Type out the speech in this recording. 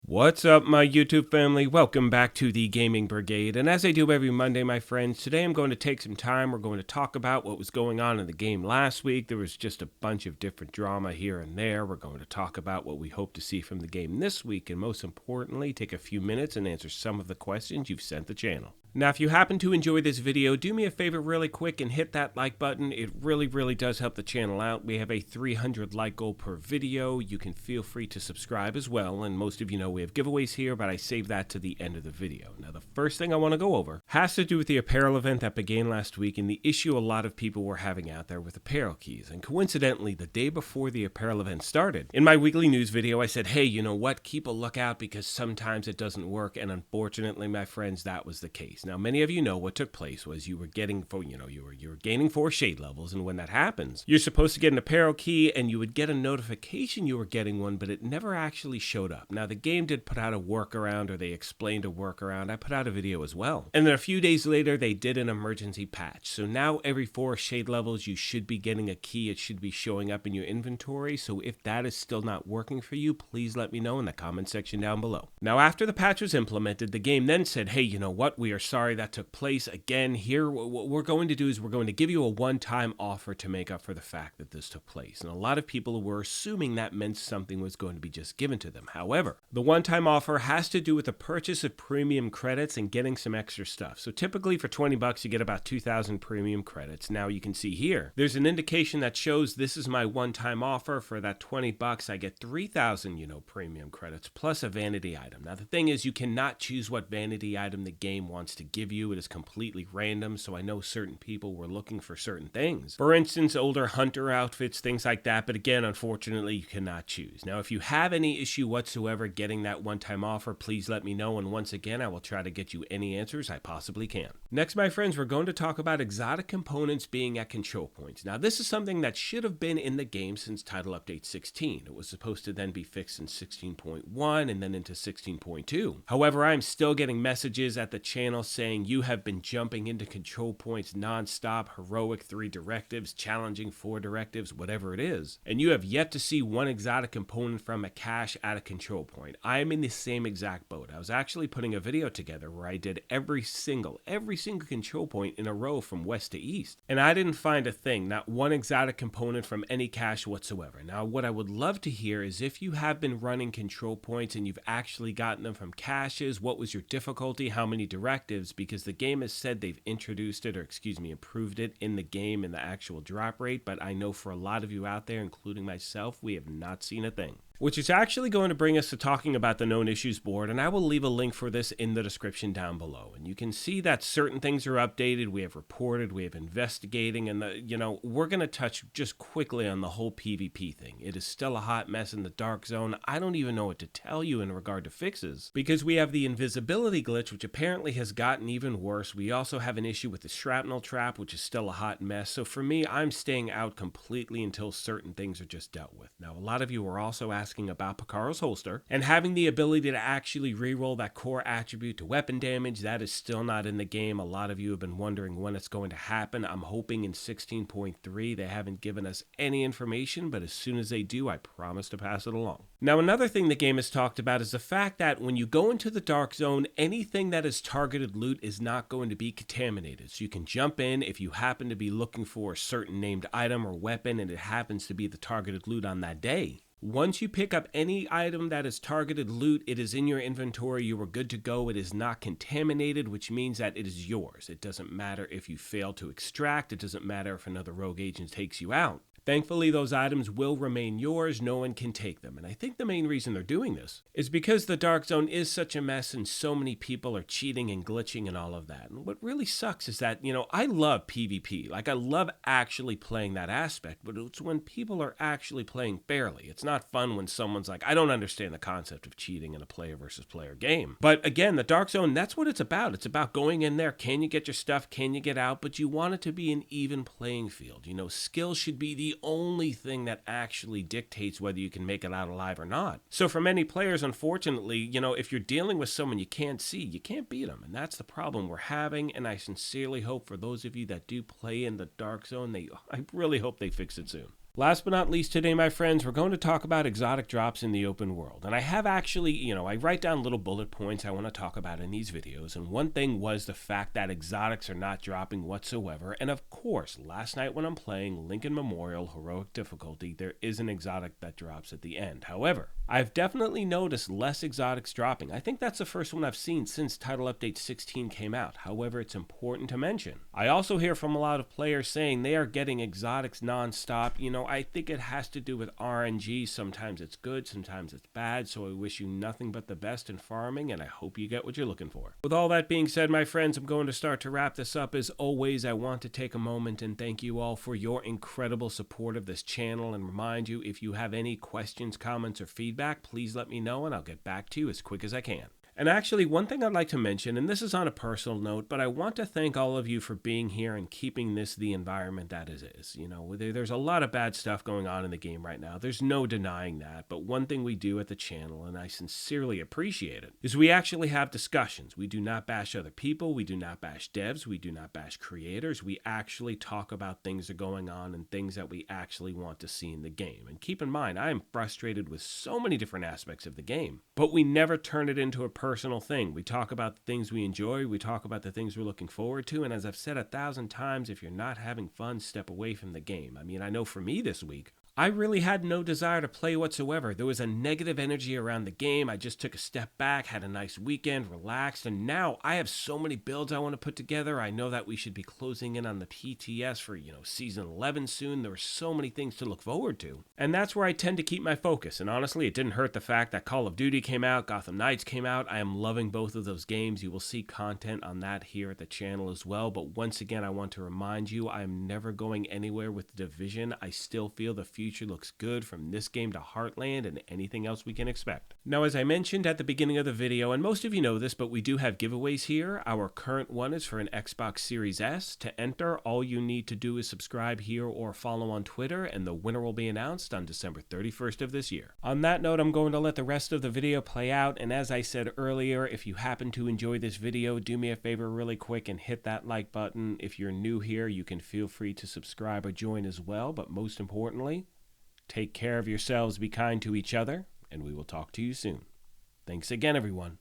What's up, my YouTube family? Welcome back to the Gaming Brigade. And as I do every Monday, my friends, today I'm going to take some time. We're going to talk about what was going on in the game last week. There was just a bunch of different drama here and there. We're going to talk about what we hope to see from the game this week. And most importantly, take a few minutes and answer some of the questions you've sent the channel. Now, if you happen to enjoy this video, do me a favor really quick and hit that like button. It really does help the channel out. We have a 300 like goal per video. You can feel free to subscribe as well. And most of you know we have giveaways here, but I save that to the end of the video. Now, the first thing I want to go over has to do with the apparel event that began last week and the issue a lot of people were having out there with apparel keys. And coincidentally, the day before the apparel event started, in my weekly news video, I said, hey, you know what? Keep a lookout because sometimes it doesn't work. And unfortunately, my friends, that was the case. Now, many of you know what took place was you were gaining 4 shade levels, and when that happens, you're supposed to get an apparel key, and you would get a notification you were getting one, but it never actually showed up. Now, the game did put out a workaround, or they explained a workaround. I put out a video as well. And then a few days later, they did an emergency patch. So now every 4 shade levels, you should be getting a key. It should be showing up in your inventory. So if that is still not working for you, please let me know in the comment section down below. Now, after the patch was implemented, the game then said, hey, you know what? We are sorry that took place. Again, here, what we're going to do is we're going to give you a one-time offer to make up for the fact that this took place. And a lot of people were assuming that meant something was going to be just given to them. However, the one-time offer has to do with the purchase of premium credits and getting some extra stuff. So typically for 20 bucks, you get about 2,000 premium credits. Now you can see here, there's an indication that shows this is my one-time offer. For that 20 bucks, I get 3,000, premium credits plus a vanity item. Now the thing is, you cannot choose what vanity item the game wants to give you. It is completely random, so I know certain people were looking for certain things. For instance, older hunter outfits, things like that, but again, unfortunately, you cannot choose. Now, if you have any issue whatsoever getting that one-time offer, please let me know, and once again, I will try to get you any answers I possibly can. Next, my friends, we're going to talk about exotic components being at control points. Now, this is something that should have been in the game since Title Update 16. It was supposed to then be fixed in 16.1 and then into 16.2. However, I'm still getting messages at the channel saying you have been jumping into control points non-stop, heroic 3 directives, challenging 4 directives, whatever it is, and you have yet to see one exotic component from a cache at a control point. I am in the same exact boat. I was actually putting a video together where I did every single control point in a row from west to east, and I didn't find a thing, not one exotic component from any cache whatsoever. Now, what I would love to hear is if you have been running control points and you've actually gotten them from caches, what was your difficulty, how many directives, because the game has said they've introduced it, or improved it in the game in the actual drop rate, but I know for a lot of you out there, including myself, we have not seen a thing. Which is actually going to bring us to talking about the known issues board, and I will leave a link for this in the description down below. And you can see that certain things are updated, we have reported, we have investigating, and we're going to touch just quickly on the whole PvP thing. It is still a hot mess in the dark zone. I don't even know what to tell you in regard to fixes, because we have the invisibility glitch, which apparently has gotten even worse. We also have an issue with the shrapnel trap, which is still a hot mess. So for me, I'm staying out completely until certain things are just dealt with. Now, a lot of you are also asking about Piccaro's holster and having the ability to actually reroll that core attribute to weapon damage. That is still not in the game. A lot of you have been wondering when it's going to happen. I'm hoping in 16.3. They haven't given us any information, but as soon as they do, I promise to pass it along. Now, another thing the game has talked about is the fact that when you go into the dark zone, anything that is targeted loot is not going to be contaminated. So you can jump in if you happen to be looking for a certain named item or weapon and it happens to be the targeted loot on that day. Once you pick up any item that is targeted loot, it is in your inventory, you are good to go. It is not contaminated, which means that it is yours. It doesn't matter if you fail to extract, it doesn't matter if another rogue agent takes you out. Thankfully, those items will remain yours. No one can take them. And I think the main reason they're doing this is because the Dark Zone is such a mess and so many people are cheating and glitching and all of that. And what really sucks is that, I love PvP. Like, I love actually playing that aspect, but it's when people are actually playing fairly. It's not fun when someone's like, I don't understand the concept of cheating in a player versus player game. But again, the Dark Zone, that's what it's about. It's about going in there. Can you get your stuff? Can you get out? But you want it to be an even playing field. Skill should be the only thing that actually dictates whether you can make it out alive or not. So for many players, unfortunately, if you're dealing with someone you can't see, you can't beat them. And that's the problem we're having. And I sincerely hope for those of you that do play in the Dark Zone, I really hope they fix it soon. Last but not least today, my friends, we're going to talk about exotic drops in the open world. And I have actually, I write down little bullet points I want to talk about in these videos. And one thing was the fact that exotics are not dropping whatsoever. And of course, last night when I'm playing Lincoln Memorial Heroic Difficulty, there is an exotic that drops at the end. However, I've definitely noticed less exotics dropping. I think that's the first one I've seen since Title Update 16 came out. However, it's important to mention. I also hear from a lot of players saying they are getting exotics non-stop. I think it has to do with RNG. Sometimes it's good, sometimes it's bad. So I wish you nothing but the best in farming, and I hope you get what you're looking for. With all that being said, my friends, I'm going to start to wrap this up. As always, I want to take a moment and thank you all for your incredible support of this channel, and remind you, if you have any questions, comments, or feedback, please let me know and I'll get back to you as quick as I can. And actually, one thing I'd like to mention, and this is on a personal note, but I want to thank all of you for being here and keeping this the environment that it is. There's a lot of bad stuff going on in the game right now. There's no denying that. But one thing we do at the channel, and I sincerely appreciate it, is we actually have discussions. We do not bash other people. We do not bash devs. We do not bash creators. We actually talk about things that are going on and things that we actually want to see in the game. And keep in mind, I am frustrated with so many different aspects of the game, but we never turn it into a personal thing. We talk about the things we enjoy, we talk about the things we're looking forward to, and as I've said 1,000 times, if you're not having fun, step away from the game. I know for me this week, I really had no desire to play whatsoever. There was a negative energy around the game. I just took a step back, had a nice weekend, relaxed, and now I have so many builds I want to put together. I know that we should be closing in on the PTS for, Season 11 soon. There are so many things to look forward to. And that's where I tend to keep my focus. And honestly, it didn't hurt the fact that Call of Duty came out, Gotham Knights came out. I am loving both of those games. You will see content on that here at the channel as well. But once again, I want to remind you, I am never going anywhere with The Division. I still feel the future looks good from this game to Heartland and anything else we can expect. Now, as I mentioned at the beginning of the video, and most of you know this, but we do have giveaways here. Our current one is for an Xbox Series S. To enter, all you need to do is subscribe here or follow on Twitter, and the winner will be announced on December 31st of this year. On that note, I'm going to let the rest of the video play out, and as I said earlier, if you happen to enjoy this video, do me a favor really quick and hit that like button. If you're new here, you can feel free to subscribe or join as well, but most importantly, take care of yourselves, be kind to each other, and we will talk to you soon. Thanks again, everyone.